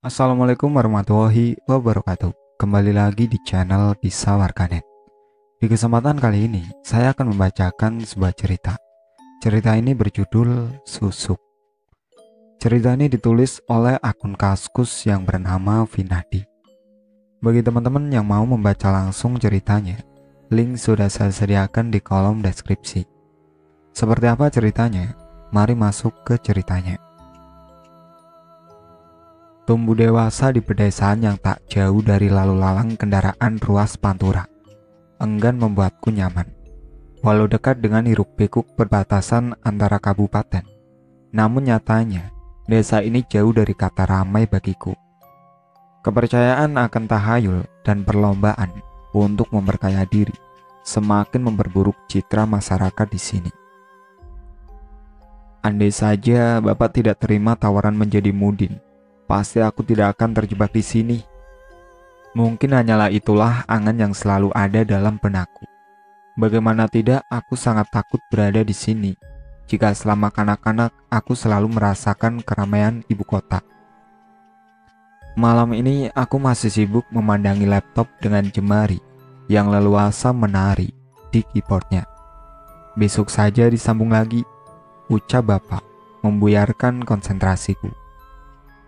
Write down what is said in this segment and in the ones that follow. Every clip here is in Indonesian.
Assalamualaikum warahmatullahi wabarakatuh. Kembali lagi di channel Kisah Warganet. Di kesempatan kali ini, saya akan membacakan sebuah cerita. Cerita ini berjudul Susuk. Cerita ini ditulis oleh akun Kaskus yang bernama Vinadi. Bagi teman-teman yang mau membaca langsung ceritanya, link sudah saya sediakan di kolom deskripsi. Seperti apa ceritanya? Mari masuk ke ceritanya. Tumbuh dewasa di pedesaan yang tak jauh dari lalu lalang kendaraan ruas Pantura. Enggan membuatku nyaman. Walau dekat dengan hiruk-pikuk perbatasan antara kabupaten, namun nyatanya desa ini jauh dari kata ramai bagiku. Kepercayaan akan tahayul dan perlombaan untuk memperkaya diri semakin memperburuk citra masyarakat di sini. Andai saja Bapak tidak terima tawaran menjadi mudin, pasti aku tidak akan terjebak di sini. Mungkin hanyalah itulah angan yang selalu ada dalam benakku. Bagaimana tidak, aku sangat takut berada di sini jika selama kanak-kanak aku selalu merasakan keramaian ibu kota. Malam ini aku masih sibuk memandangi laptop dengan jemari yang leluasa menari di keyboardnya. Besok saja disambung lagi, ucap Bapak, membuyarkan konsentrasiku.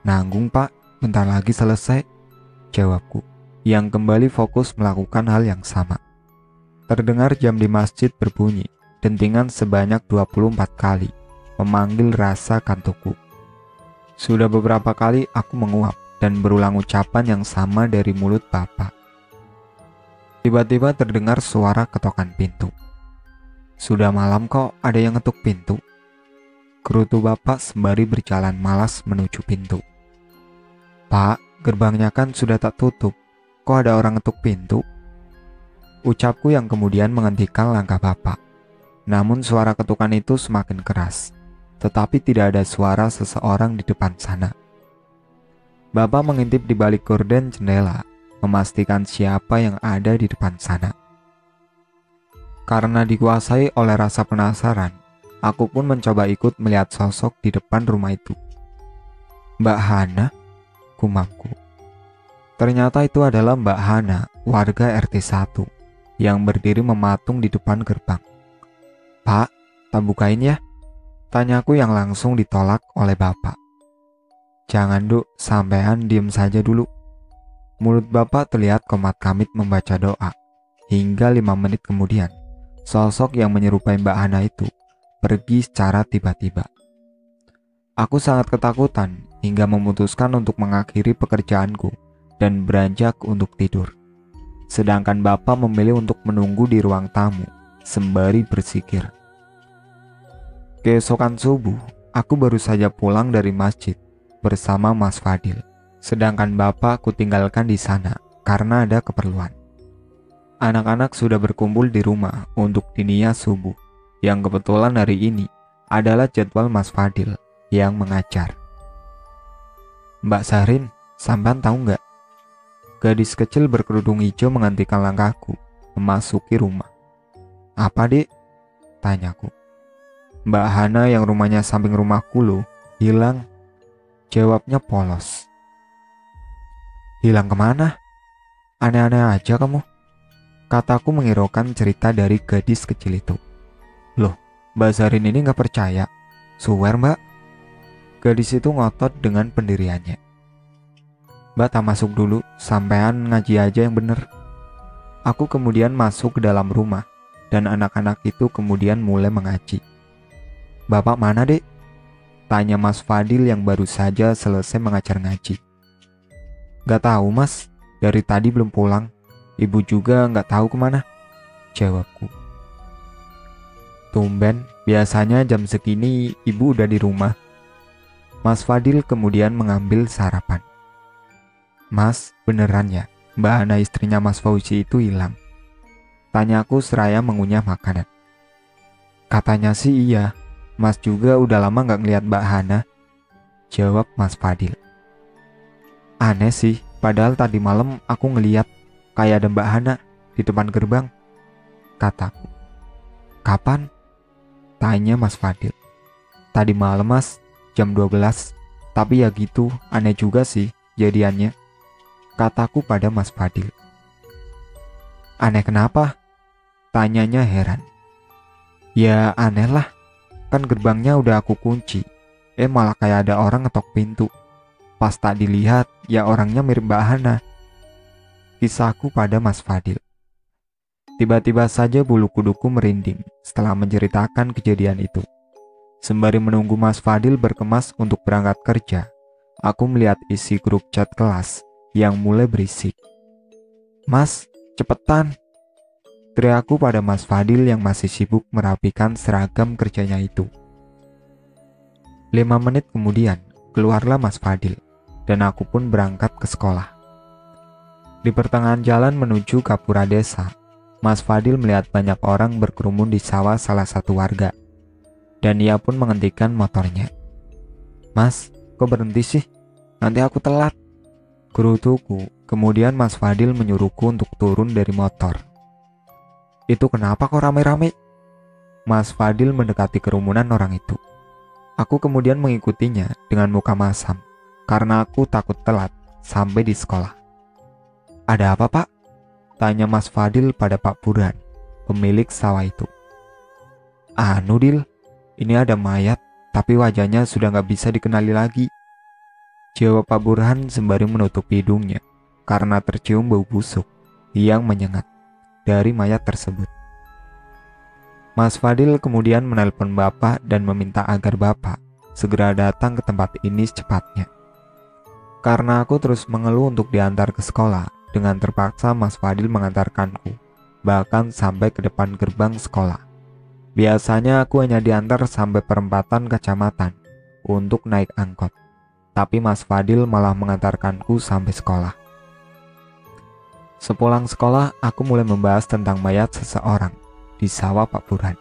Nanggung Pak, bentar lagi selesai, jawabku, yang kembali fokus melakukan hal yang sama. Terdengar jam di masjid berbunyi, dentingan sebanyak 24 kali, memanggil rasa kantukku. Sudah beberapa kali aku menguap dan berulang ucapan yang sama dari mulut Bapak. Tiba-tiba terdengar suara ketokan pintu. Sudah malam kok ada yang ngetuk pintu, gerutu Bapak sembari berjalan malas menuju pintu. Pak, gerbangnya kan sudah tak tutup. Kok ada orang ngetuk pintu? Ucapku yang kemudian menghentikan langkah Bapak. Namun suara ketukan itu semakin keras, tetapi tidak ada suara seseorang di depan sana. Bapak mengintip di balik gorden jendela, memastikan siapa yang ada di depan sana. Karena dikuasai oleh rasa penasaran, aku pun mencoba ikut melihat sosok di depan rumah itu. Mbak Hana? Gumamku. Ternyata itu adalah Mbak Hana, warga RT 1, yang berdiri mematung di depan gerbang. Pak, tak bukain ya? Tanyaku yang langsung ditolak oleh Bapak. Jangan Duk, sampean diem saja dulu. Mulut Bapak terlihat komat-kamit membaca doa. Hingga 5 menit kemudian, sosok yang menyerupai Mbak Hana itu pergi secara tiba-tiba. Aku sangat ketakutan hingga memutuskan untuk mengakhiri pekerjaanku dan beranjak untuk tidur. Sedangkan Bapak memilih untuk menunggu di ruang tamu sembari bersikir. Keesokan subuh, aku baru saja pulang dari masjid bersama Mas Fadil. Sedangkan Bapak kutinggalkan di sana karena ada keperluan. Anak-anak sudah berkumpul di rumah untuk diniyah subuh, yang kebetulan hari ini adalah jadwal Mas Fadil yang mengajar. Mbak Sarin, sampean tahu nggak? Gadis kecil berkerudung hijau menghentikan langkahku memasuki rumah. Apa dek? Tanyaku. Mbak Hana yang rumahnya samping rumahku loh, hilang. Jawabnya polos. Hilang kemana? Aneh-aneh aja kamu. Kataku menghiraukan cerita dari gadis kecil itu. Loh, Mbak Sarin ini nggak percaya. Swear Mbak. Gadis itu ngotot dengan pendiriannya. Mbak tak masuk dulu, sampean ngaji aja yang bener. Aku kemudian masuk ke dalam rumah, dan anak-anak itu kemudian mulai mengaji. Bapak mana dek? Tanya Mas Fadil yang baru saja selesai mengajar ngaji. Gak tahu mas, dari tadi belum pulang. Ibu juga gak tahu kemana, jawabku. Tumben, biasanya jam segini ibu udah di rumah. Mas Fadil kemudian mengambil sarapan. Mas, beneran ya, Mbak Hana istrinya Mas Fauzi itu hilang? Tanyaku seraya mengunyah makanan. Katanya sih iya, Mas juga udah lama gak ngeliat Mbak Hana, jawab Mas Fadil. Aneh sih, padahal tadi malam aku ngeliat kayak ada Mbak Hana di depan gerbang, kataku. Kapan? Tanya Mas Fadil. Tadi malam mas, jam 12. Tapi ya gitu, aneh juga sih. kejadiannya, kataku pada Mas Fadil. Aneh kenapa? Tanyanya heran. Ya aneh lah, kan gerbangnya udah aku kunci. Malah kayak ada orang ngetok pintu. Pas tak dilihat, ya orangnya mirip Mbak Hana. Kisahku pada Mas Fadil. Tiba-tiba saja bulu kuduku merinding setelah menceritakan kejadian itu. Sembari menunggu Mas Fadil berkemas untuk berangkat kerja, aku melihat isi grup chat kelas yang mulai berisik. Mas, cepetan! Teriakku pada Mas Fadil yang masih sibuk merapikan seragam kerjanya itu. 5 menit kemudian, keluarlah Mas Fadil, dan aku pun berangkat ke sekolah. Di pertengahan jalan menuju Kapura Desa, Mas Fadil melihat banyak orang berkerumun di sawah salah satu warga, dan ia pun menghentikan motornya. Mas, kok berhenti sih? Nanti aku telat. Gerutuku. Kemudian Mas Fadil menyuruhku untuk turun dari motor. Itu kenapa kok rame-rame? Mas Fadil mendekati kerumunan orang itu. Aku kemudian mengikutinya dengan muka masam, karena aku takut telat sampai di sekolah. Ada apa, Pak? Tanya Mas Fadil pada Pak Burhan, pemilik sawah itu. Anu, Dil, ini ada mayat, tapi wajahnya sudah gak bisa dikenali lagi. Jawab Pak Burhan sembari menutup hidungnya karena tercium bau busuk yang menyengat dari mayat tersebut. Mas Fadil kemudian menelpon Bapak dan meminta agar Bapak segera datang ke tempat ini secepatnya. Karena aku terus mengeluh untuk diantar ke sekolah, dengan terpaksa Mas Fadil mengantarkanku, bahkan sampai ke depan gerbang sekolah. Biasanya aku hanya diantar sampai perempatan kecamatan untuk naik angkot, tapi Mas Fadil malah mengantarkanku sampai sekolah. Sepulang sekolah, aku mulai membahas tentang mayat seseorang di sawah Pak Burhan.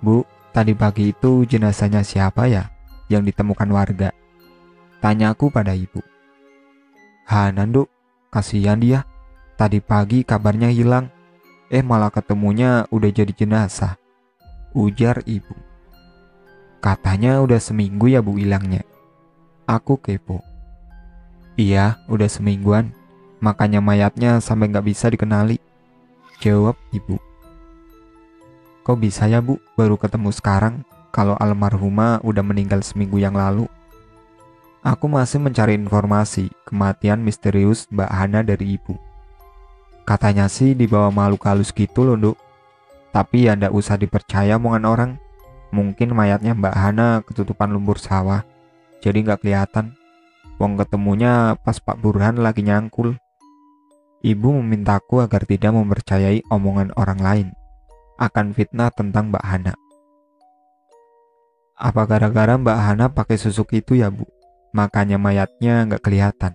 Bu, tadi pagi itu jenazahnya siapa ya yang ditemukan warga? Tanyaku pada ibu. Hanan, Duk, kasihan dia. Tadi pagi kabarnya hilang. Malah ketemunya udah jadi jenazah, ujar ibu. Katanya udah seminggu ya Bu hilangnya. Aku kepo. Iya, udah semingguan. Makanya mayatnya sampai gak bisa dikenali, jawab ibu. Kok bisa ya Bu baru ketemu sekarang kalau almarhumah udah meninggal seminggu yang lalu? Aku masih mencari informasi kematian misterius Mbak Hana dari ibu. Katanya sih dibawa makhluk halus gitu loh, Duk. Tapi ya ndak usah dipercaya omongan orang. Mungkin mayatnya Mbak Hana ketutupan lumpur sawah, jadi nggak kelihatan. Wong ketemunya pas Pak Burhan lagi nyangkul. Ibu memintaku agar tidak mempercayai omongan orang lain akan fitnah tentang Mbak Hana. Apa gara-gara Mbak Hana pakai susuk itu ya Bu? Makanya mayatnya nggak kelihatan.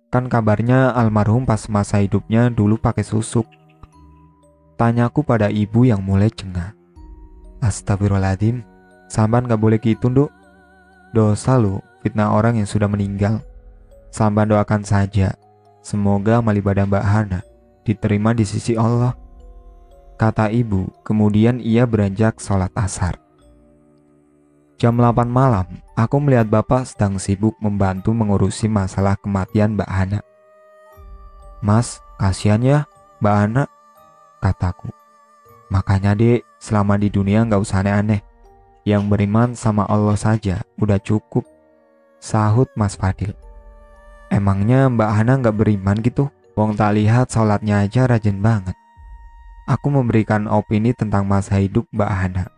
Kan kabarnya almarhum pas masa hidupnya dulu pakai susuk. Tanyaku pada ibu yang mulai cengah. Astagfirullahaladzim, sampan gak boleh gitu, Duk. Dosa lo fitnah orang yang sudah meninggal. Sampan doakan saja, semoga amal ibadah Mbak Hana diterima di sisi Allah, kata ibu. Kemudian ia beranjak sholat asar. Jam 8 malam, aku melihat Bapak sedang sibuk membantu mengurusi masalah kematian Mbak Hana. Mas, kasihan ya Mbak Hana, kataku. Makanya Dek, selama di dunia gak usah aneh-aneh. Yang beriman sama Allah saja udah cukup, sahut Mas Fadil. Emangnya Mbak Hana gak beriman gitu? Wong tak lihat sholatnya aja rajin banget. Aku memberikan opini tentang masa hidup Mbak Hana.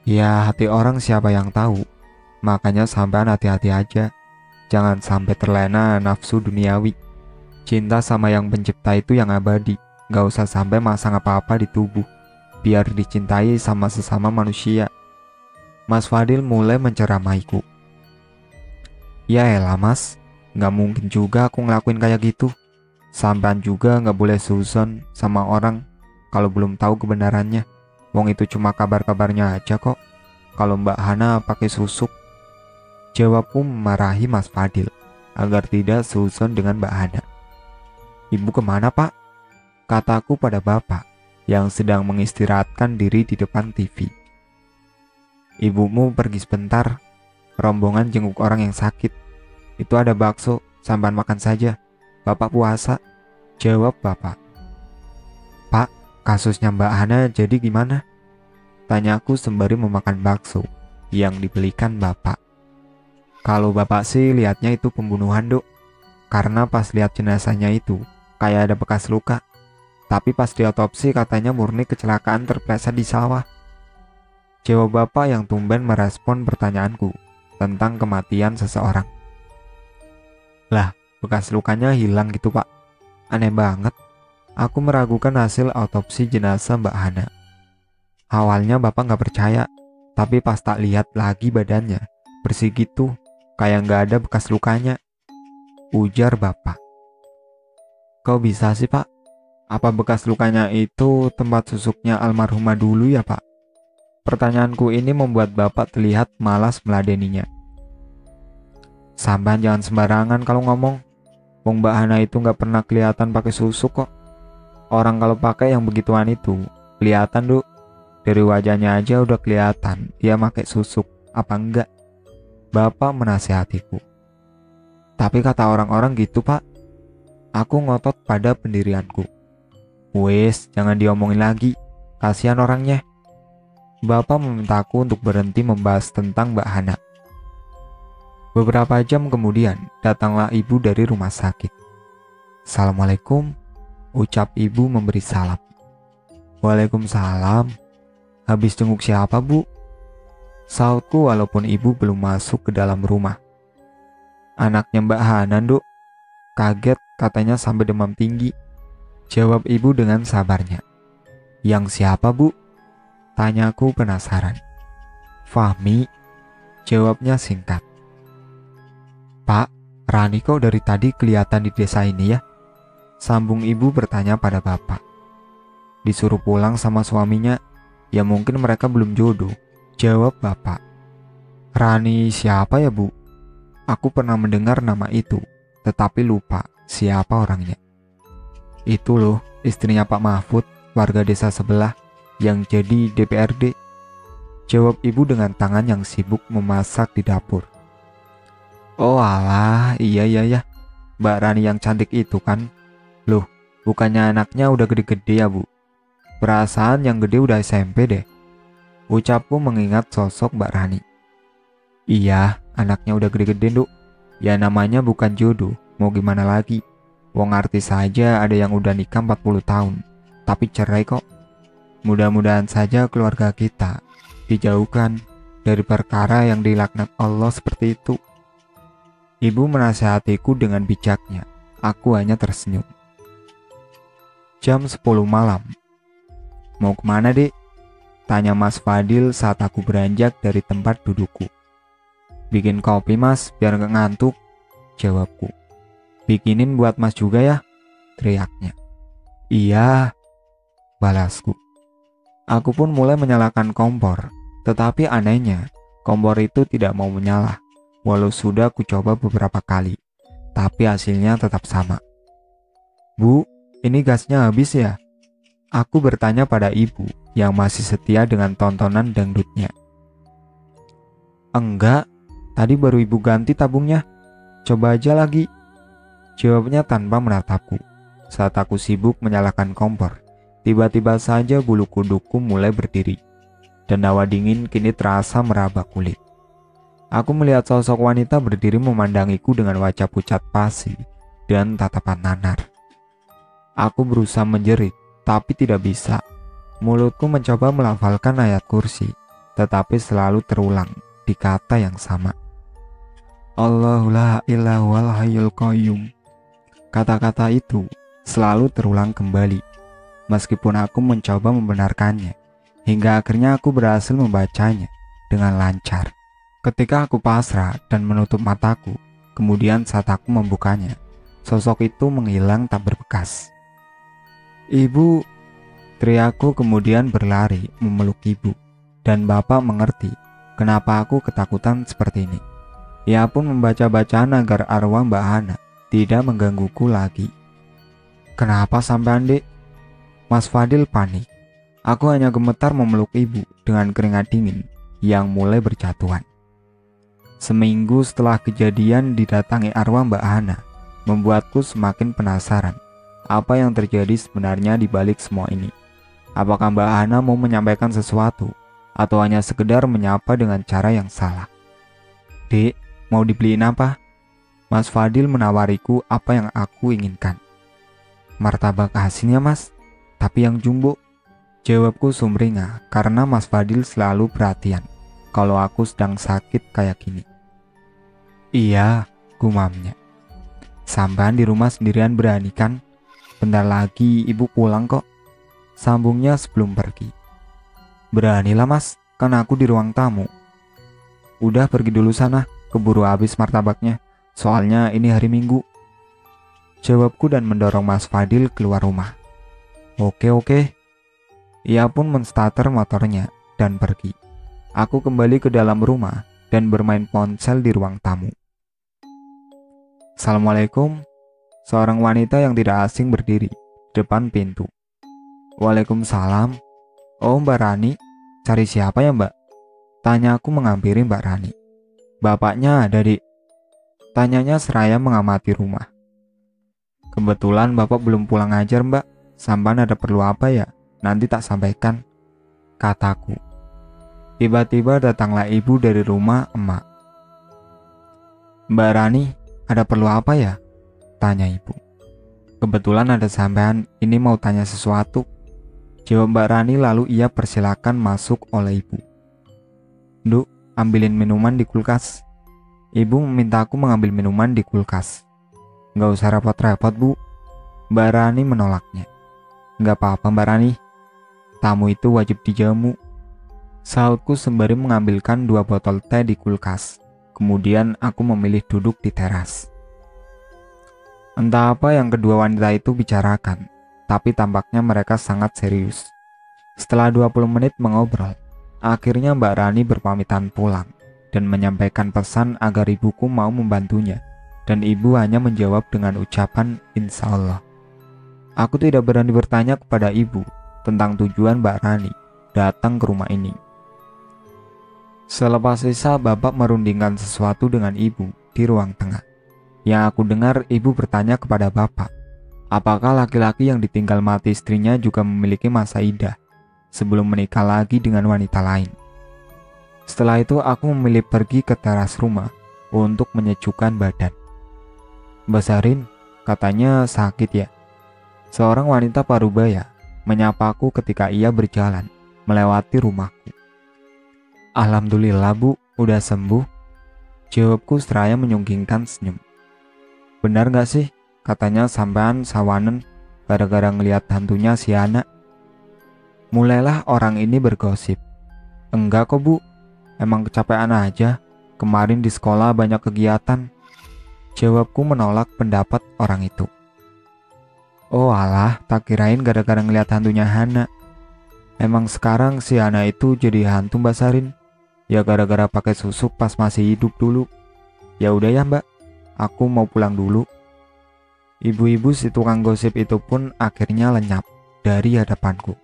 Ya hati orang siapa yang tahu. Makanya sampean hati-hati aja. Jangan sampai terlena nafsu duniawi. Cinta sama yang pencipta itu yang abadi. Gak usah sampai masang apa-apa di tubuh, biar dicintai sama sesama manusia. Mas Fadil mulai menceramaiku. Ya elah Mas, gak mungkin juga aku ngelakuin kayak gitu. Sampean juga gak boleh suzon sama orang kalau belum tahu kebenarannya. Wong itu cuma kabar-kabarnya aja kok. Kalau Mbak Hana pakai susuk, jawabku memarahi Mas Fadil agar tidak suzon dengan Mbak Hana. Ibu kemana Pak? Kataku pada Bapak yang sedang mengistirahatkan diri di depan TV. Ibumu pergi sebentar, rombongan jenguk orang yang sakit, Itu ada bakso, sampan makan saja. Bapak puasa, jawab bapak. Pak, kasusnya Mbak Hana jadi gimana? Tanyaku sembari memakan bakso yang dibelikan bapak. Kalau bapak sih lihatnya itu pembunuhan, Dok. Karena pas lihat jenazahnya itu kayak ada bekas luka. Tapi pas diotopsi katanya murni kecelakaan terpleset di sawah. Jawab bapak yang tumben merespon pertanyaanku tentang kematian seseorang. Lah, bekas lukanya hilang gitu, Pak. Aneh banget. Aku meragukan hasil autopsi jenazah Mbak Hana. Awalnya bapak nggak percaya, tapi pas tak lihat lagi badannya bersih gitu, kayak nggak ada bekas lukanya. Ujar bapak. Kok bisa sih, Pak? Apa bekas lukanya itu tempat susuknya almarhumah dulu ya, Pak? Pertanyaanku ini membuat bapak terlihat malas meladeninya. Samban jangan sembarangan kalau ngomong. Wong Mbak Hana itu nggak pernah kelihatan pakai susuk kok. Orang kalau pakai yang begituan itu kelihatan, Duk. Dari wajahnya aja udah kelihatan dia pakai susuk apa enggak. Bapak menasihatiku. Tapi kata orang-orang gitu, Pak. Aku ngotot pada pendirianku. Wes, jangan diomongin lagi. Kasihan orangnya. Bapak memintaku untuk berhenti membahas tentang Mbak Hana. Beberapa jam kemudian, datanglah ibu dari rumah sakit. Assalamualaikum, ucap ibu memberi salam. Waalaikumsalam. Habis jenguk siapa, Bu? Sautku walaupun ibu belum masuk ke dalam rumah. Anaknya Mbak Hana, Duk. Kaget katanya sampai demam tinggi. Jawab ibu dengan sabarnya. Yang siapa, Bu? Tanyaku penasaran. Fahmi, jawabnya singkat. Pak, Rani kok dari tadi kelihatan di desa ini ya? Sambung ibu bertanya pada bapak. Disuruh pulang sama suaminya, ya mungkin mereka belum jodoh. Jawab bapak. Rani siapa ya, Bu? Aku pernah mendengar nama itu, tetapi lupa siapa orangnya. Itu loh, istrinya Pak Mahfud, warga desa sebelah, yang jadi DPRD. Jawab ibu dengan tangan yang sibuk memasak di dapur. Oh alah, iya ya, Mbak Rani yang cantik itu kan. Loh, bukannya anaknya udah gede-gede ya, Bu? Perasaan yang gede udah SMP deh. Ucapku mengingat sosok Mbak Rani. Iya, anaknya udah gede-gede, Duk. Ya namanya bukan jodoh, mau gimana lagi. Wong artis saja ada yang udah nikah 40 tahun, tapi cerai kok. Mudah-mudahan saja keluarga kita dijauhkan dari perkara yang dilaknat Allah seperti itu. Ibu menasihatiku dengan bijaknya. Aku hanya tersenyum. Jam 10 malam. Mau kemana, Dek? Tanya Mas Fadil saat aku beranjak dari tempat dudukku. Bikin kopi, Mas, biar gak ngantuk, jawabku. Bikinin buat Mas juga ya, teriaknya. Iya, balasku. Aku pun mulai menyalakan kompor, tetapi anehnya, kompor itu tidak mau menyala, walau sudah ku coba beberapa kali, tapi hasilnya tetap sama. Bu, ini gasnya habis ya? Aku bertanya pada ibu yang masih setia dengan tontonan dangdutnya. Enggak, tadi baru ibu ganti tabungnya. Coba aja lagi. Jawabnya tanpa menatapku. Saat aku sibuk menyalakan kompor, tiba-tiba saja bulu kudukku mulai berdiri, dan hawa dingin kini terasa meraba kulit. Aku melihat sosok wanita berdiri memandangiku dengan wajah pucat pasi dan tatapan nanar. Aku berusaha menjerit, tapi tidak bisa. Mulutku mencoba melafalkan ayat kursi, tetapi selalu terulang di kata yang sama. Allahu la ilaha wal hayyul qayyum. Kata-kata itu selalu terulang kembali, meskipun aku mencoba membenarkannya, hingga akhirnya aku berhasil membacanya dengan lancar. Ketika aku pasrah dan menutup mataku, kemudian saat aku membukanya, sosok itu menghilang tak berbekas. Ibu, teriakku kemudian berlari memeluk ibu, dan bapak mengerti kenapa aku ketakutan seperti ini. Ia pun membaca bacaan agar arwah Mbak Hana tidak menggangguku lagi. Kenapa sampean, Dek? Mas Fadil panik. Aku hanya gemetar memeluk ibu dengan keringat dingin yang mulai berjatuhan. Seminggu setelah kejadian didatangi arwah Mbak Hana, membuatku semakin penasaran apa yang terjadi sebenarnya di balik semua ini. Apakah Mbak Hana mau menyampaikan sesuatu atau hanya sekedar menyapa dengan cara yang salah? Dek, mau dibeliin apa? Mas Fadil menawariku apa yang aku inginkan. Martabak asinnya mas, tapi yang jumbo. Jawabku sumringah karena Mas Fadil selalu perhatian kalau aku sedang sakit kayak gini. Iya, gumamnya. Sampean di rumah sendirian berani kan? Bentar lagi ibu pulang kok. Sambungnya sebelum pergi. Beranilah mas, kan aku di ruang tamu. Udah pergi dulu sana, keburu habis martabaknya. Soalnya ini hari Minggu. Jawabku dan mendorong Mas Fadil keluar rumah. Oke. Ia pun menstarter motornya dan pergi. Aku kembali ke dalam rumah dan bermain ponsel di ruang tamu. Assalamualaikum. Seorang wanita yang tidak asing berdiri di depan pintu. Waalaikumsalam. Oh Mbak Rani, cari siapa ya Mbak? Tanya aku menghampiri Mbak Rani. Bapaknya ada Dik. Tanyanya seraya mengamati rumah. Kebetulan bapak belum pulang ajar Mbak. Sampan ada perlu apa ya? Nanti tak sampaikan, kataku. Tiba-tiba datanglah ibu dari rumah emak. Mbak Rani, ada perlu apa ya? Tanya ibu. Kebetulan ada sampean, ini mau tanya sesuatu. Jawab Mbak Rani lalu ia persilakan masuk oleh ibu. Duk, ambilin minuman di kulkas. Ibu meminta aku mengambil minuman di kulkas. Nggak usah repot-repot bu. Mbak Rani menolaknya. Nggak apa-apa Mbak Rani. Tamu itu wajib dijamu. Sahutku sembari mengambilkan 2 botol teh di kulkas. Kemudian aku memilih duduk di teras. Entah apa yang kedua wanita itu bicarakan, tapi tampaknya mereka sangat serius. Setelah 20 menit mengobrol, akhirnya Mbak Rani berpamitan pulang dan menyampaikan pesan agar ibuku mau membantunya, dan ibu hanya menjawab dengan ucapan insya Allah. Aku tidak berani bertanya kepada ibu tentang tujuan Mbak Rani datang ke rumah ini. Selepas sisa, bapak merundingkan sesuatu dengan ibu di ruang tengah. Yang aku dengar ibu bertanya kepada bapak, apakah laki-laki yang ditinggal mati istrinya juga memiliki masa idah sebelum menikah lagi dengan wanita lain. Setelah itu aku memilih pergi ke teras rumah untuk menyejukkan badan. Mbak Sarin, katanya sakit ya? Seorang wanita parubaya menyapaku ketika ia berjalan melewati rumahku. Alhamdulillah bu, udah sembuh. Jawabku seraya menyunggingkan senyum. Benar gak sih, katanya sampean sawanen gara-gara ngelihat hantunya si anak. Mulailah orang ini bergosip. Enggak kok bu, emang kecapean aja. Kemarin di sekolah banyak kegiatan. Jawabku menolak pendapat orang itu. Oh alah, tak kirain gara-gara ngelihat hantunya Hana. Emang sekarang si Hana itu jadi hantu Mbak Sarin? Ya gara-gara pakai susuk pas masih hidup dulu. Ya udah ya Mbak, aku mau pulang dulu. Ibu-ibu si tukang gosip itu pun akhirnya lenyap dari hadapanku.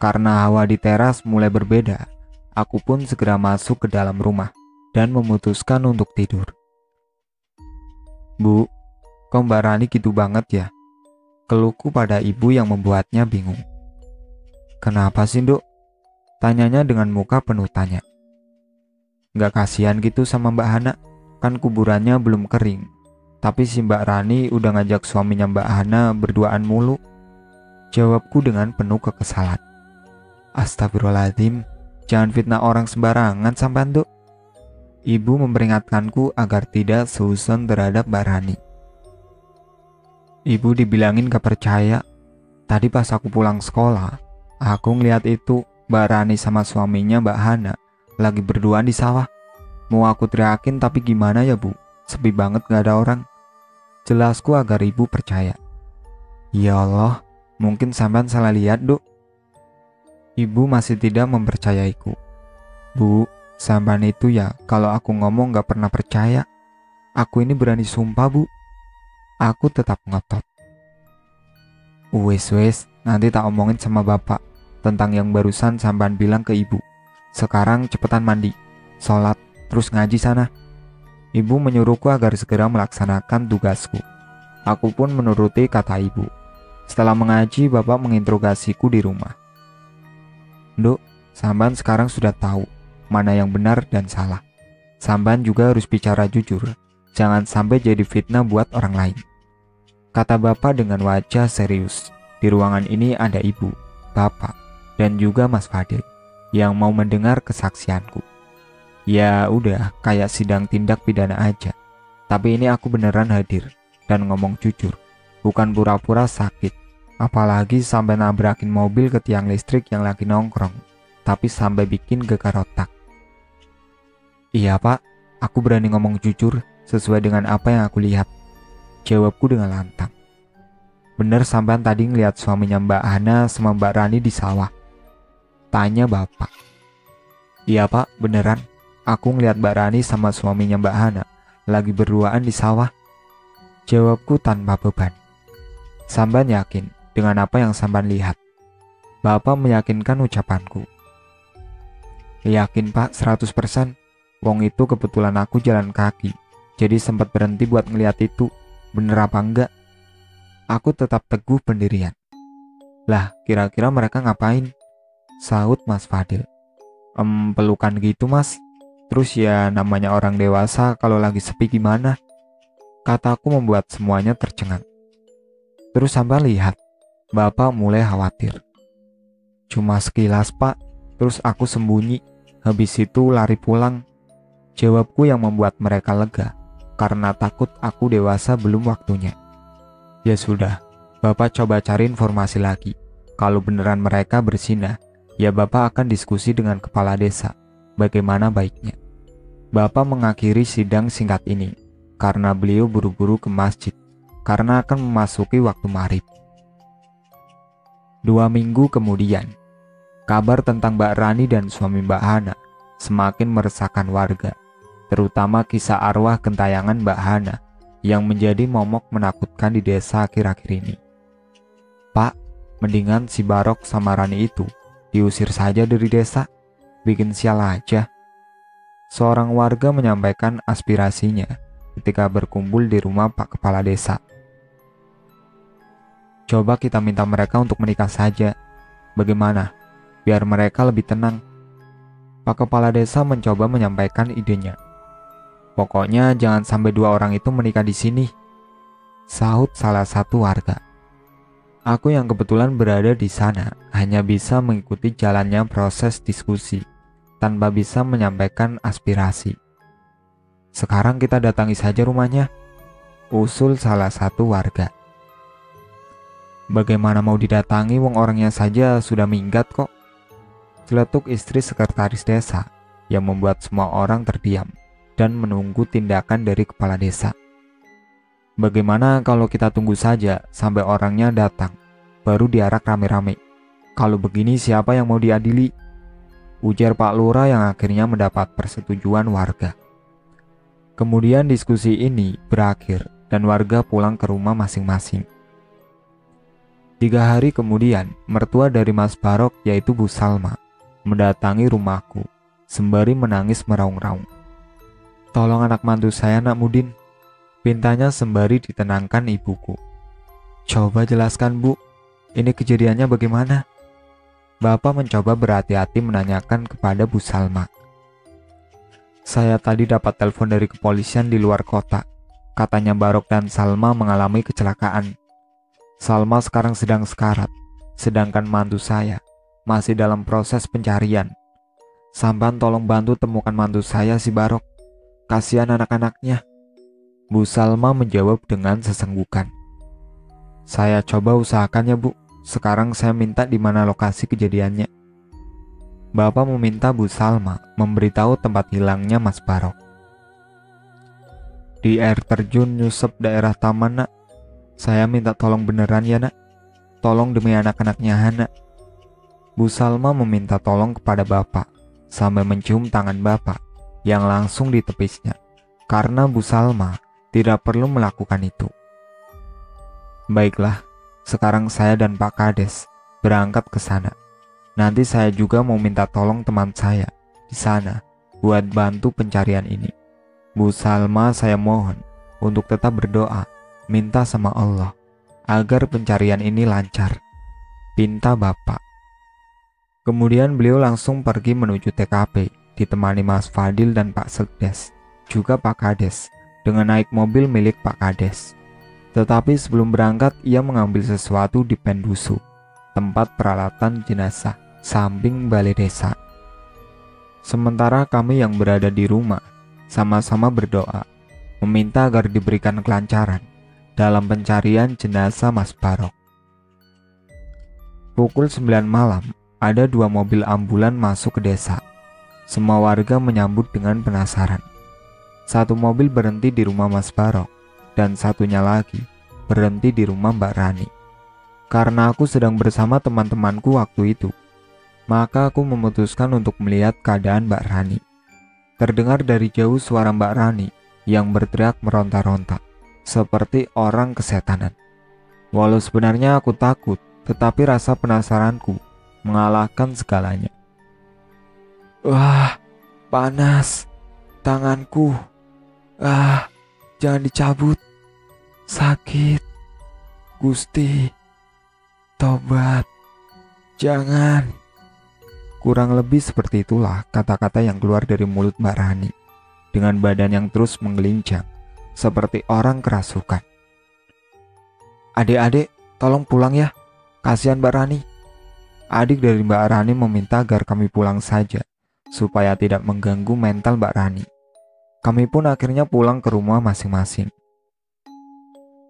Karena hawa di teras mulai berbeda, aku pun segera masuk ke dalam rumah dan memutuskan untuk tidur. Bu, kok Mbak Rani gitu banget ya? Keluhku pada ibu yang membuatnya bingung. Kenapa sih Dok? Tanyanya dengan muka penuh tanya. Gak kasihan gitu sama Mbak Hana, kan kuburannya belum kering. Tapi si Mbak Rani udah ngajak suaminya Mbak Hana berduaan mulu. Jawabku dengan penuh kekesalan. Astagfirullahaladzim, jangan fitnah orang sembarangan sampean Dok. Ibu memperingatkanku agar tidak seuzon terhadap Mbak Rani. Ibu dibilangin gak percaya. Tadi pas aku pulang sekolah, aku ngeliat itu Mbak Rani sama suaminya Mbak Hana lagi berduaan di sawah. Mau aku teriakin tapi gimana ya bu? Sepi banget gak ada orang. Jelasku agar ibu percaya. Ya Allah, mungkin sampean salah lihat Dok. Ibu masih tidak mempercayaiku. Bu, sampean itu ya kalau aku ngomong gak pernah percaya. Aku ini berani sumpah bu. Aku tetap ngotot. Wes, nanti tak omongin sama bapak tentang yang barusan sampean bilang ke ibu. Sekarang cepetan mandi, sholat, terus ngaji sana. Ibu menyuruhku agar segera melaksanakan tugasku. Aku pun menuruti kata ibu. Setelah mengaji, bapak menginterogasiku di rumah. Nduk, samban sekarang sudah tahu mana yang benar dan salah. Samban juga harus bicara jujur. Jangan sampai jadi fitnah buat orang lain. Kata bapak dengan wajah serius. Di ruangan ini ada ibu, bapak, dan juga Mas Fadil yang mau mendengar kesaksianku. Ya udah, kayak sidang tindak pidana aja. Tapi ini aku beneran hadir dan ngomong jujur, bukan pura-pura sakit. Apalagi sampai nabrakin mobil ke tiang listrik yang lagi nongkrong, tapi sampai bikin gegar otak. Iya pak, aku berani ngomong jujur sesuai dengan apa yang aku lihat, jawabku dengan lantang. Bener sampean tadi ngeliat suaminya Mbak Hana sama Mbak Rani di sawah? Tanya bapak. Iya pak, beneran. Aku ngeliat Mbak Rani sama suaminya Mbak Hana lagi berduaan di sawah, jawabku tanpa beban. Samban yakin dengan apa yang Samban lihat? Bapak meyakinkan ucapanku. Yakin pak, 100%. Wong itu kebetulan aku jalan kaki, jadi sempat berhenti buat ngeliat itu. Bener apa enggak? Aku tetap teguh pendirian. Lah, kira-kira mereka ngapain? Sahut Mas Fadil. Pelukan gitu mas. Terus ya namanya orang dewasa kalau lagi sepi gimana? Kataku membuat semuanya tercengang. Terus sampai lihat, bapak mulai khawatir. Cuma sekilas pak, terus aku sembunyi. Habis itu lari pulang. Jawabku yang membuat mereka lega, karena takut aku dewasa belum waktunya. Ya sudah, bapak coba cari informasi lagi. Kalau beneran mereka bersinah, ya bapak akan diskusi dengan kepala desa. Bagaimana baiknya? Bapak mengakhiri sidang singkat ini, karena beliau buru-buru ke masjid, karena akan memasuki waktu maghrib. 2 minggu kemudian, kabar tentang Mbak Rani dan suami Mbak Hana semakin meresahkan warga, terutama kisah arwah gentayangan Mbak Hana yang menjadi momok menakutkan di desa akhir-akhir ini. Pak, mendingan si Barok sama Rani itu diusir saja dari desa, bikin sial aja. Seorang warga menyampaikan aspirasinya ketika berkumpul di rumah Pak Kepala Desa. Coba kita minta mereka untuk menikah saja. Bagaimana? Biar mereka lebih tenang. Pak Kepala Desa mencoba menyampaikan idenya. Pokoknya jangan sampai 2 orang itu menikah di sini, sahut salah satu warga. Aku yang kebetulan berada di sana hanya bisa mengikuti jalannya proses diskusi tanpa bisa menyampaikan aspirasi. Sekarang kita datangi saja rumahnya, usul salah satu warga. Bagaimana mau didatangi, wong orangnya saja sudah minggat kok, celetuk istri sekretaris desa yang membuat semua orang terdiam dan menunggu tindakan dari kepala desa. Bagaimana kalau kita tunggu saja sampai orangnya datang, baru diarak rame-rame? Kalau begini siapa yang mau diadili? Ujar Pak Lurah yang akhirnya mendapat persetujuan warga. Kemudian diskusi ini berakhir dan warga pulang ke rumah masing-masing. 3 hari kemudian, mertua dari Mas Barok yaitu Bu Salma mendatangi rumahku sembari menangis meraung-raung. Tolong anak mantu saya nak Mudin, pintanya sembari ditenangkan ibuku. Coba jelaskan bu, ini kejadiannya bagaimana? Bapak mencoba berhati-hati menanyakan kepada Bu Salma. Saya tadi dapat telepon dari kepolisian di luar kota. Katanya Barok dan Salma mengalami kecelakaan. Salma sekarang sedang sekarat, sedangkan mantu saya masih dalam proses pencarian. Sampan tolong bantu temukan mantu saya si Barok. Kasihan anak-anaknya. Bu Salma menjawab dengan sesenggukan. Saya coba usahakannya bu. Sekarang saya minta di mana lokasi kejadiannya. Bapak meminta Bu Salma memberitahu tempat hilangnya Mas Barok. Di air terjun Nyusep daerah Taman nak. Saya minta tolong beneran ya nak. Tolong demi anak-anaknya Hana. Bu Salma meminta tolong kepada bapak sambil mencium tangan bapak yang langsung ditepisnya, karena Bu Salma tidak perlu melakukan itu. Baiklah, sekarang saya dan Pak Kades berangkat ke sana. Nanti saya juga mau minta tolong teman saya di sana buat bantu pencarian ini. Bu Salma, saya mohon untuk tetap berdoa, minta sama Allah agar pencarian ini lancar. Pinta Bapak. Kemudian beliau langsung pergi menuju TKP, ditemani Mas Fadil dan Pak Sekdes, juga Pak Kades, dengan naik mobil milik Pak Kades. Tetapi sebelum berangkat, ia mengambil sesuatu di Pendusu, tempat peralatan jenazah, samping balai desa. Sementara kami yang berada di rumah, sama-sama berdoa, meminta agar diberikan kelancaran dalam pencarian jenazah Mas Barok. Pukul 9 malam, ada 2 mobil ambulan masuk ke desa. Semua warga menyambut dengan penasaran. Satu mobil berhenti di rumah Mas Barok, dan satunya lagi berhenti di rumah Mbak Rani. Karena aku sedang bersama teman-temanku waktu itu, maka aku memutuskan untuk melihat keadaan Mbak Rani. Terdengar dari jauh suara Mbak Rani yang berteriak meronta-ronta, seperti orang kesetanan. Walau sebenarnya aku takut, tetapi rasa penasaranku mengalahkan segalanya. Wah, panas tanganku. Jangan dicabut. Sakit. Gusti, tobat. Jangan. Kurang lebih seperti itulah kata-kata yang keluar dari mulut Mbak Rani, dengan badan yang terus menggelincang, seperti orang kerasukan. Adik-adik, tolong pulang ya. Kasihan Mbak Rani. Adik dari Mbak Rani meminta agar kami pulang saja, supaya tidak mengganggu mental Mbak Rani. Kami pun akhirnya pulang ke rumah masing-masing.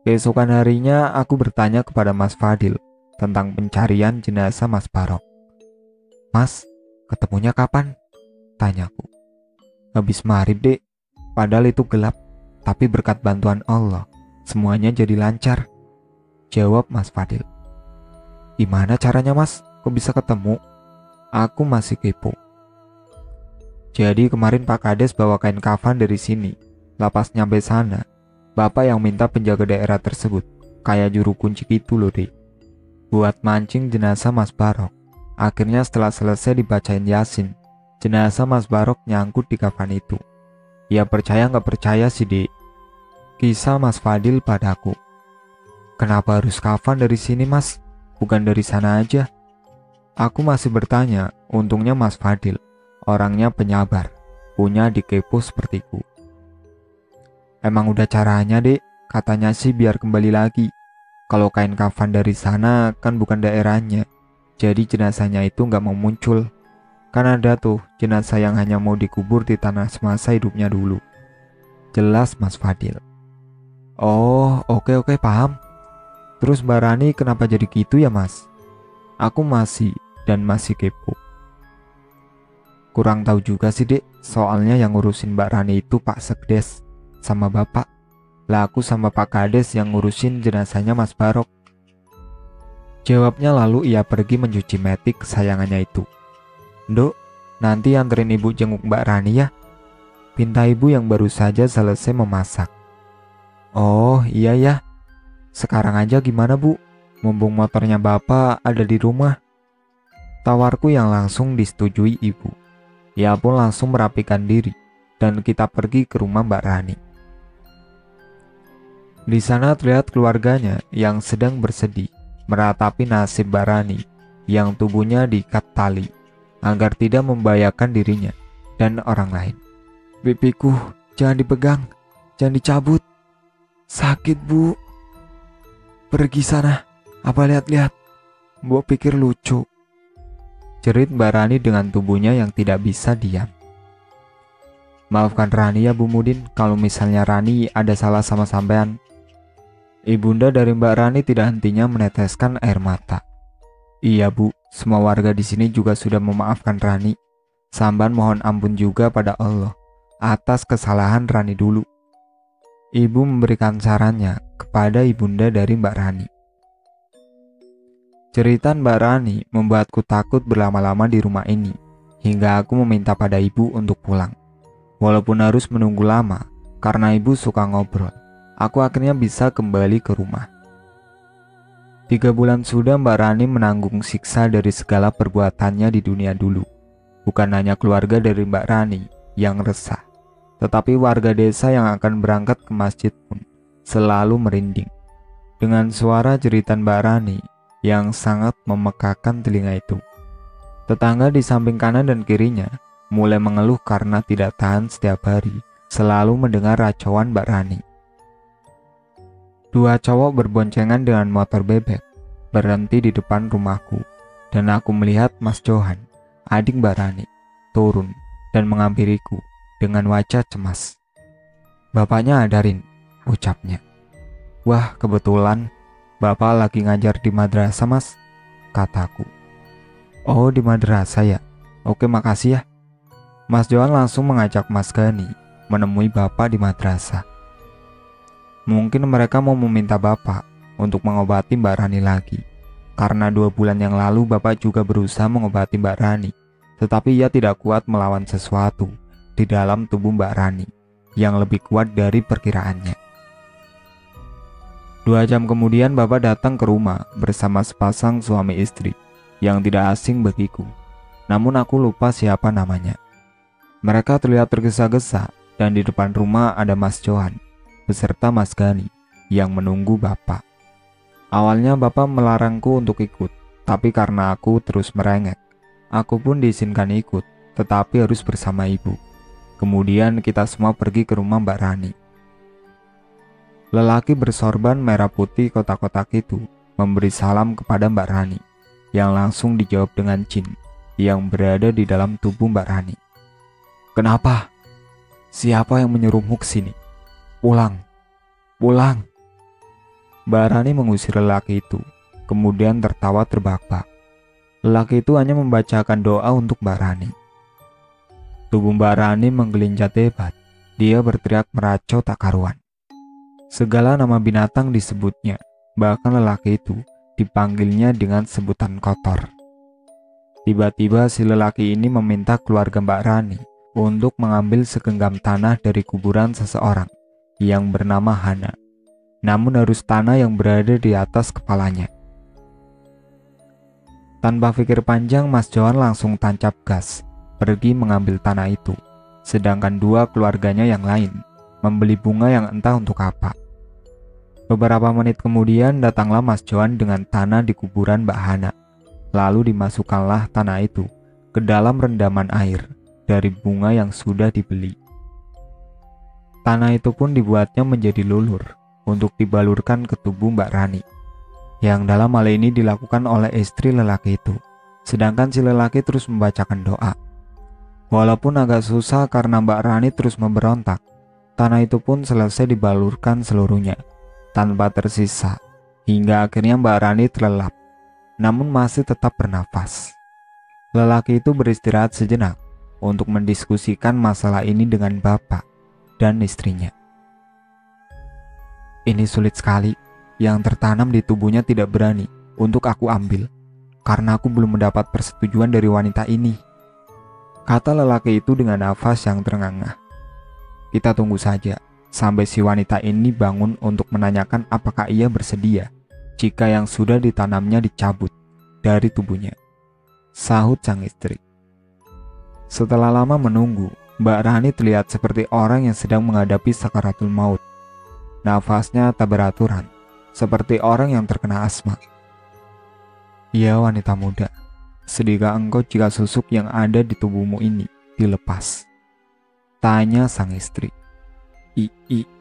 Keesokan harinya aku bertanya kepada Mas Fadil tentang pencarian jenazah Mas Barok. Mas, ketemunya kapan? Tanyaku. Habis maghrib, Dek. Padahal itu gelap, tapi berkat bantuan Allah, semuanya jadi lancar. Jawab Mas Fadil. Gimana caranya, Mas? Kok bisa ketemu? Aku masih kepo. Jadi kemarin Pak Kades bawa kain kafan dari sini. Lepas nyampe sana, Bapak yang minta penjaga daerah tersebut, kayak juru kunci gitu loh, Dek, buat mancing jenazah Mas Barok. Akhirnya setelah selesai dibacain Yasin, jenazah Mas Barok nyangkut di kafan itu. Ya percaya nggak percaya sih, Dek. Kisah Mas Fadil padaku. Kenapa harus kafan dari sini, Mas? Bukan dari sana aja? Aku masih bertanya. Untungnya Mas Fadil orangnya penyabar, punya adik kepo sepertiku. Emang udah caranya, Dek. Katanya sih biar kembali lagi. Kalau kain kafan dari sana kan bukan daerahnya, jadi jenazahnya itu nggak mau muncul. Kan ada tuh jenazah yang hanya mau dikubur di tanah semasa hidupnya dulu. Jelas Mas Fadil. Oh, oke, paham. Terus Mbak Rani kenapa jadi gitu ya, Mas? Aku masih kepo. Kurang tahu juga sih, Dek. Soalnya yang ngurusin Mbak Rani itu Pak Sekdes sama Bapak. Lah aku sama Pak Kades yang ngurusin jenazahnya Mas Barok. Jawabnya lalu ia pergi mencuci metik kesayangannya itu. Nduk, nanti anterin ibu jenguk Mbak Rani ya. Pinta ibu yang baru saja selesai memasak. Oh iya ya. Sekarang aja gimana, Bu? Mumpung motornya Bapak ada di rumah. Tawarku yang langsung disetujui ibu. Ia pun langsung merapikan diri dan kita pergi ke rumah Mbak Rani. Di sana terlihat keluarganya yang sedang bersedih meratapi nasib Mbak Rani yang tubuhnya diikat tali agar tidak membahayakan dirinya dan orang lain. Pipiku, jangan dipegang, jangan dicabut. Sakit, Bu. Pergi sana, apa lihat-lihat. Mbok pikir lucu. Jerit Mbak Rani dengan tubuhnya yang tidak bisa diam. Maafkan Rani ya Bu Mudin, kalau misalnya Rani ada salah sama sampean. Ibunda dari Mbak Rani tidak hentinya meneteskan air mata. Iya Bu, semua warga di sini juga sudah memaafkan Rani. Samban mohon ampun juga pada Allah atas kesalahan Rani dulu. Ibu memberikan sarannya kepada ibunda dari Mbak Rani. Cerita Mbak Rani membuatku takut berlama-lama di rumah ini, hingga aku meminta pada ibu untuk pulang. Walaupun harus menunggu lama, karena ibu suka ngobrol, aku akhirnya bisa kembali ke rumah. 3 bulan sudah Mbak Rani menanggung siksa dari segala perbuatannya di dunia dulu. Bukan hanya keluarga dari Mbak Rani yang resah, tetapi warga desa yang akan berangkat ke masjid pun selalu merinding dengan suara jeritan Mbak Rani yang sangat memekakan telinga itu. Tetangga di samping kanan dan kirinya mulai mengeluh karena tidak tahan setiap hari selalu mendengar racauan Mbak Rani. Dua cowok berboncengan dengan motor bebek berhenti di depan rumahku, dan aku melihat Mas Johan, adik Mbak Rani, turun dan menghampiriku dengan wajah cemas. "Bapaknya Adarin," ucapnya. "Wah, kebetulan bapak lagi ngajar di madrasah, Mas," kataku. "Oh, di madrasah ya? Oke, makasih ya." Mas Johan langsung mengajak Mas Gani menemui bapak di madrasah. Mungkin mereka mau meminta bapak untuk mengobati Mbak Rani lagi, karena 2 bulan yang lalu bapak juga berusaha mengobati Mbak Rani, tetapi ia tidak kuat melawan sesuatu di dalam tubuh Mbak Rani yang lebih kuat dari perkiraannya. 2 jam kemudian bapak datang ke rumah bersama sepasang suami istri yang tidak asing bagiku, namun aku lupa siapa namanya. Mereka terlihat tergesa-gesa dan di depan rumah ada Mas Johan beserta Mas Gani yang menunggu bapak. Awalnya bapak melarangku untuk ikut, tapi karena aku terus merengek, aku pun diizinkan ikut, tetapi harus bersama ibu. Kemudian kita semua pergi ke rumah Mbak Rani. Lelaki bersorban merah putih kotak-kotak itu memberi salam kepada Mbak Rani, yang langsung dijawab dengan jin yang berada di dalam tubuh Mbak Rani. "Kenapa? Siapa yang menyuruhmu ke sini? Pulang, pulang." Mbak Rani mengusir lelaki itu, kemudian tertawa terbahak-bahak. Lelaki itu hanya membacakan doa untuk Mbak Rani. Tubuh Mbak Rani menggelincat hebat. Dia berteriak meracau tak karuan. Segala nama binatang disebutnya, bahkan lelaki itu dipanggilnya dengan sebutan kotor. Tiba-tiba si lelaki ini meminta keluarga Mbak Rani untuk mengambil segenggam tanah dari kuburan seseorang yang bernama Hana, namun harus tanah yang berada di atas kepalanya. Tanpa pikir panjang, Mas Johan langsung tancap gas pergi mengambil tanah itu, sedangkan 2 keluarganya yang lain membeli bunga yang entah untuk apa. Beberapa menit kemudian datanglah Mas Johan dengan tanah di kuburan Mbak Hana. Lalu dimasukkanlah tanah itu ke dalam rendaman air dari bunga yang sudah dibeli. Tanah itu pun dibuatnya menjadi lulur untuk dibalurkan ke tubuh Mbak Rani, yang dalam hal ini dilakukan oleh istri lelaki itu, sedangkan si lelaki terus membacakan doa. Walaupun agak susah karena Mbak Rani terus memberontak, tanah itu pun selesai dibalurkan seluruhnya tanpa tersisa, hingga akhirnya Mbak Rani terlelap, namun masih tetap bernafas. Lelaki itu beristirahat sejenak untuk mendiskusikan masalah ini dengan bapak dan istrinya. "Ini sulit sekali, yang tertanam di tubuhnya tidak berani untuk aku ambil, karena aku belum mendapat persetujuan dari wanita ini," kata lelaki itu dengan nafas yang terengah. "Kita tunggu saja sampai si wanita ini bangun untuk menanyakan apakah ia bersedia jika yang sudah ditanamnya dicabut dari tubuhnya," sahut sang istri. Setelah lama menunggu, Mbak Rani terlihat seperti orang yang sedang menghadapi sakaratul maut. Nafasnya tak beraturan, seperti orang yang terkena asma. "Ya wanita muda, sedihkah engkau jika susuk yang ada di tubuhmu ini dilepas?" tanya sang istri.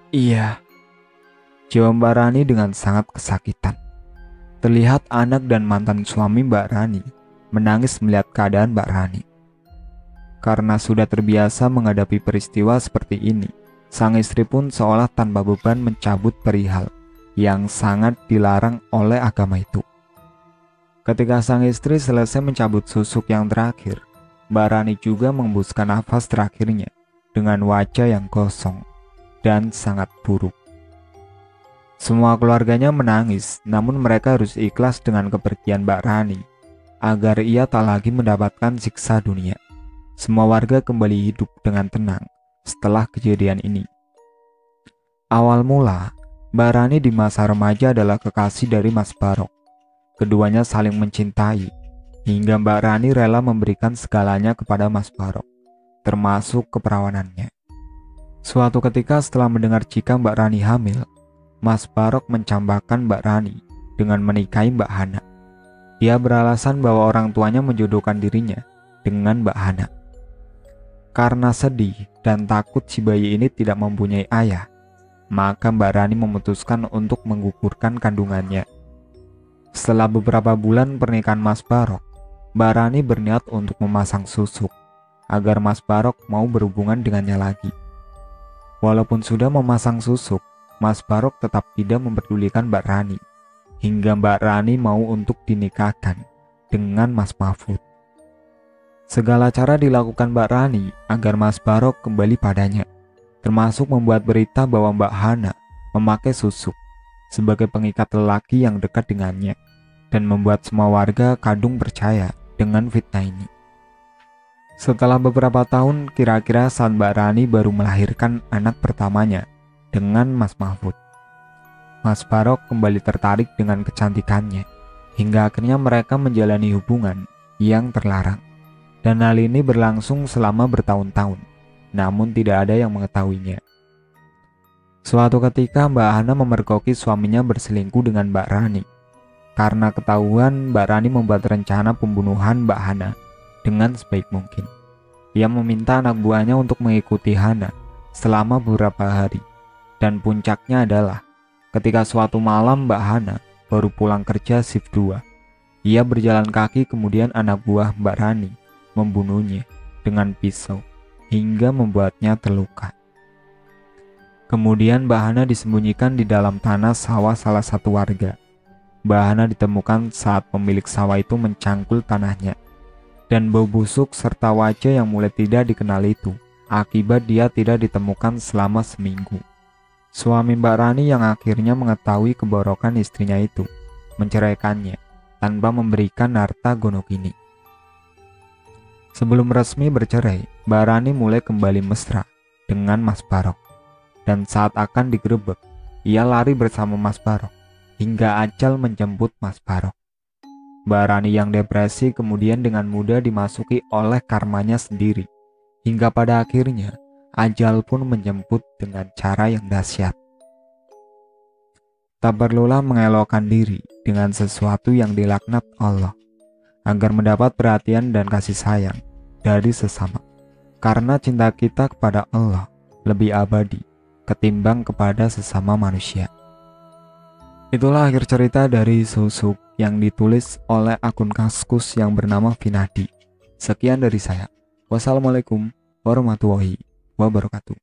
Iya," jawab Mbak Rani dengan sangat kesakitan. Terlihat anak dan mantan suami Mbak Rani menangis melihat keadaan Mbak Rani. Karena sudah terbiasa menghadapi peristiwa seperti ini, sang istri pun seolah tanpa beban mencabut perihal yang sangat dilarang oleh agama itu. Ketika sang istri selesai mencabut susuk yang terakhir, Mbak Rani juga menghembuskan nafas terakhirnya dengan wajah yang kosong dan sangat buruk. Semua keluarganya menangis, namun mereka harus ikhlas dengan kepergian Mbak Rani agar ia tak lagi mendapatkan siksa dunia. Semua warga kembali hidup dengan tenang setelah kejadian ini. Awal mula, Mbak Rani di masa remaja adalah kekasih dari Mas Barok. Keduanya saling mencintai, hingga Mbak Rani rela memberikan segalanya kepada Mas Barok, termasuk keperawanannya. Suatu ketika setelah mendengar jika Mbak Rani hamil, Mas Barok mencampakkan Mbak Rani dengan menikahi Mbak Hana. Dia beralasan bahwa orang tuanya menjodohkan dirinya dengan Mbak Hana. Karena sedih dan takut si bayi ini tidak mempunyai ayah, maka Mbak Rani memutuskan untuk menggugurkan kandungannya. Setelah beberapa bulan pernikahan Mas Barok, Mbak Rani berniat untuk memasang susuk agar Mas Barok mau berhubungan dengannya lagi. Walaupun sudah memasang susuk, Mas Barok tetap tidak memperdulikan Mbak Rani, hingga Mbak Rani mau untuk dinikahkan dengan Mas Mahfud. Segala cara dilakukan Mbak Rani agar Mas Barok kembali padanya, termasuk membuat berita bahwa Mbak Hana memakai susuk sebagai pengikat lelaki yang dekat dengannya, dan membuat semua warga Kadung percaya dengan fitnah ini. Setelah beberapa tahun, kira-kira saat Mbak Rani baru melahirkan anak pertamanya dengan Mas Mahfud, Mas Barok kembali tertarik dengan kecantikannya, hingga akhirnya mereka menjalani hubungan yang terlarang. Dan hal ini berlangsung selama bertahun-tahun, namun tidak ada yang mengetahuinya. Suatu ketika Mbak Hana memergoki suaminya berselingkuh dengan Mbak Rani. Karena ketahuan, Mbak Rani membuat rencana pembunuhan Mbak Hana dengan sebaik mungkin. Ia meminta anak buahnya untuk mengikuti Hana selama beberapa hari. Dan puncaknya adalah ketika suatu malam Mbak Hana baru pulang kerja shift 2. Ia berjalan kaki, kemudian anak buah Mbak Rani membunuhnya dengan pisau hingga membuatnya terluka. Kemudian Mbak Hana disembunyikan di dalam tanah sawah salah satu warga. Mbak Hana ditemukan saat pemilik sawah itu mencangkul tanahnya, dan bau busuk serta wajah yang mulai tidak dikenal itu akibat dia tidak ditemukan selama seminggu. Suami Mbak Rani yang akhirnya mengetahui keborokan istrinya itu menceraikannya tanpa memberikan harta gonogini. Sebelum resmi bercerai, Mbak Rani mulai kembali mesra dengan Mas Barok. Dan saat akan digerebek, ia lari bersama Mas Barok hingga ajal menjemput Mas Barok. Mbak Rani yang depresi kemudian dengan mudah dimasuki oleh karmanya sendiri, hingga pada akhirnya ajal pun menjemput dengan cara yang dahsyat. Tak perlulah mengelokkan diri dengan sesuatu yang dilaknat Allah, agar mendapat perhatian dan kasih sayang dari sesama, karena cinta kita kepada Allah lebih abadi ketimbang kepada sesama manusia. Itulah akhir cerita dari Susuk yang ditulis oleh akun Kaskus yang bernama Vinadi. Sekian dari saya. Wassalamualaikum warahmatullahi wabarakatuh.